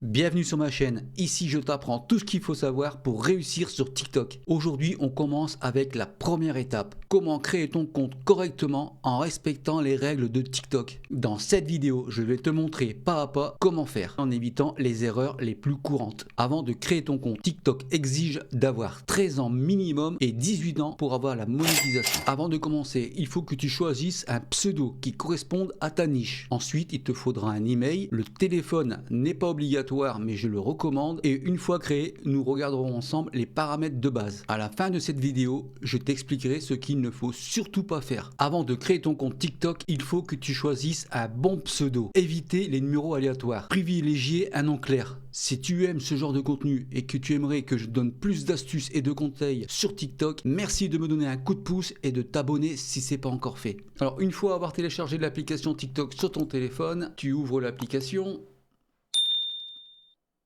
Bienvenue sur ma chaîne, ici je t'apprends tout ce qu'il faut savoir pour réussir sur TikTok. Aujourd'hui on commence avec la première étape, comment créer ton compte correctement en respectant les règles de TikTok. Dans cette vidéo je vais te montrer pas à pas comment faire en évitant les erreurs les plus courantes. Avant de créer ton compte, TikTok exige d'avoir 13 ans minimum et 18 ans pour avoir la monétisation. Avant de commencer, il faut que tu choisisses un pseudo qui corresponde à ta niche. Ensuite il te faudra un email, le téléphone n'est pas obligatoire mais je le recommande et une fois créé, nous regarderons ensemble les paramètres de base. À la fin de cette vidéo, je t'expliquerai ce qu'il ne faut surtout pas faire. Avant de créer ton compte TikTok, il faut que tu choisisses un bon pseudo. Évitez les numéros aléatoires. Privilégiez un nom clair. Si tu aimes ce genre de contenu et que tu aimerais que je donne plus d'astuces et de conseils sur TikTok, merci de me donner un coup de pouce et de t'abonner si ce n'est pas encore fait. Alors une fois avoir téléchargé l'application TikTok sur ton téléphone, tu ouvres l'application.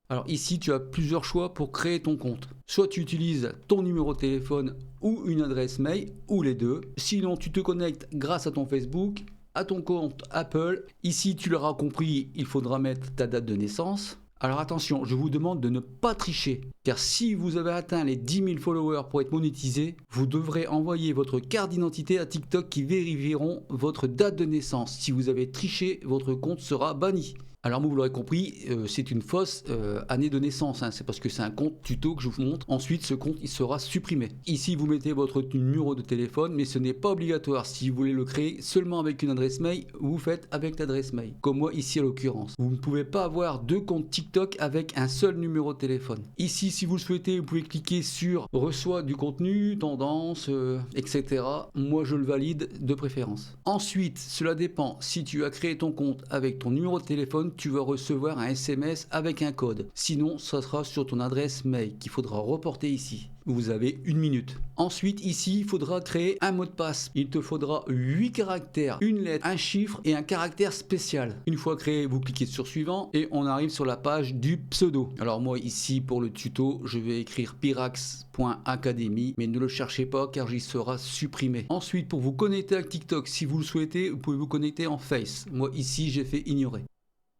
Alors ici, tu as plusieurs choix pour créer ton compte. Soit tu utilises ton numéro de téléphone ou une adresse mail, ou les deux. Sinon, tu te connectes grâce à ton Facebook, à ton compte Apple. Ici, tu l'auras compris, il faudra mettre ta date de naissance. Alors attention, je vous demande de ne pas tricher, car si vous avez atteint les 10 000 followers pour être monétisé, vous devrez envoyer votre carte d'identité à TikTok qui vérifieront votre date de naissance. Si vous avez triché, votre compte sera banni. Alors vous l'aurez compris, c'est une fausse année de naissance, hein. C'est parce que c'est un compte tuto que je vous montre. Ensuite, ce compte il sera supprimé. Ici, vous mettez votre numéro de téléphone, mais ce n'est pas obligatoire. Si vous voulez le créer seulement avec une adresse mail, vous faites avec l'adresse mail. Comme moi ici à l'occurrence. Vous ne pouvez pas avoir deux comptes TikTok avec un seul numéro de téléphone. Ici, si vous le souhaitez, vous pouvez cliquer sur reçoit du contenu, tendance, etc. Moi, je le valide de préférence. Ensuite, cela dépend. Si tu as créé ton compte avec ton numéro de téléphone, tu vas recevoir un SMS avec un code. Sinon, ça sera sur ton adresse mail qu'il faudra reporter ici. Vous avez 1 minute. Ensuite, ici, il faudra créer un mot de passe. Il te faudra 8 caractères, une lettre, un chiffre et un caractère spécial. Une fois créé, vous cliquez sur suivant et on arrive sur la page du pseudo. Alors moi, ici, pour le tuto, je vais écrire pirax.academy, mais ne le cherchez pas car j'y sera supprimé. Ensuite, pour vous connecter à TikTok, si vous le souhaitez, vous pouvez vous connecter en Face. Moi, ici, j'ai fait ignorer.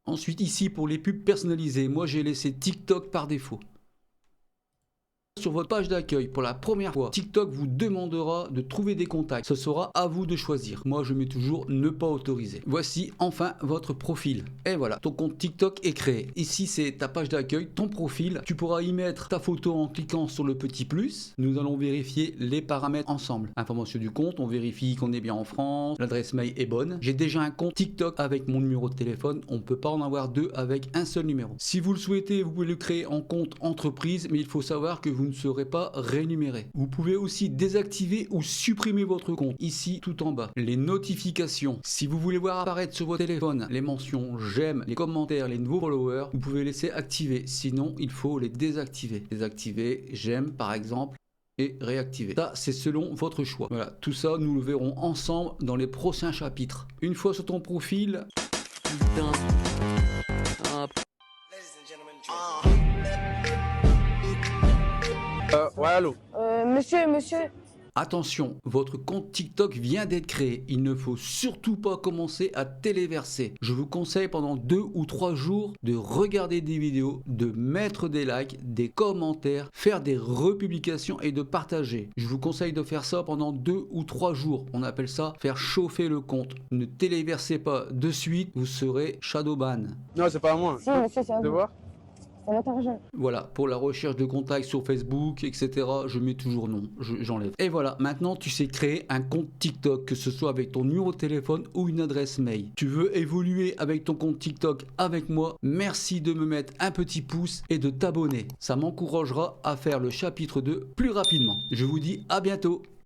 Ensuite ici pour les pubs personnalisées, moi j'ai laissé TikTok par défaut. Sur votre page d'accueil, pour la première fois, TikTok vous demandera de trouver des contacts. Ce sera à vous de choisir. Moi, je mets toujours ne pas autoriser. Voici enfin votre profil. Et voilà, ton compte TikTok est créé. Ici, c'est ta page d'accueil, ton profil. Tu pourras y mettre ta photo en cliquant sur le petit plus. Nous allons vérifier les paramètres ensemble. Information du compte, on vérifie qu'on est bien en France. L'adresse mail est bonne. J'ai déjà un compte TikTok avec mon numéro de téléphone. On ne peut pas en avoir deux avec un seul numéro. Si vous le souhaitez, vous pouvez le créer en compte entreprise, mais il faut savoir que vous ne serez pas rémunéré. Vous pouvez aussi désactiver ou supprimer votre compte ici tout en bas. Les notifications, si vous voulez voir apparaître sur votre téléphone les mentions j'aime, les commentaires, les nouveaux followers, vous pouvez laisser activer, sinon il faut les désactiver. Désactiver j'aime par exemple et réactiver. Ça, c'est selon votre choix. Voilà, tout ça, nous le verrons ensemble dans les prochains chapitres. Une fois sur ton profil... Ouais, allô. Monsieur. Attention, votre compte TikTok vient d'être créé. Il ne faut surtout pas commencer à téléverser. Je vous conseille pendant 2 ou 3 jours de regarder des vidéos, de mettre des likes, des commentaires, faire des republications et de partager. Je vous conseille de faire ça pendant 2 ou 3 jours. On appelle ça faire chauffer le compte. Ne téléversez pas de suite, vous serez shadowban. Non, c'est pas à moi. Si, monsieur, c'est à De vous. voir. C'est votre argent. Voilà, pour la recherche de contacts sur Facebook, etc., je mets toujours non, j'enlève. Et voilà, maintenant tu sais créer un compte TikTok, que ce soit avec ton numéro de téléphone ou une adresse mail. Tu veux évoluer avec ton compte TikTok avec moi? Merci de me mettre un petit pouce et de t'abonner. Ça m'encouragera à faire le chapitre 2 plus rapidement. Je vous dis à bientôt.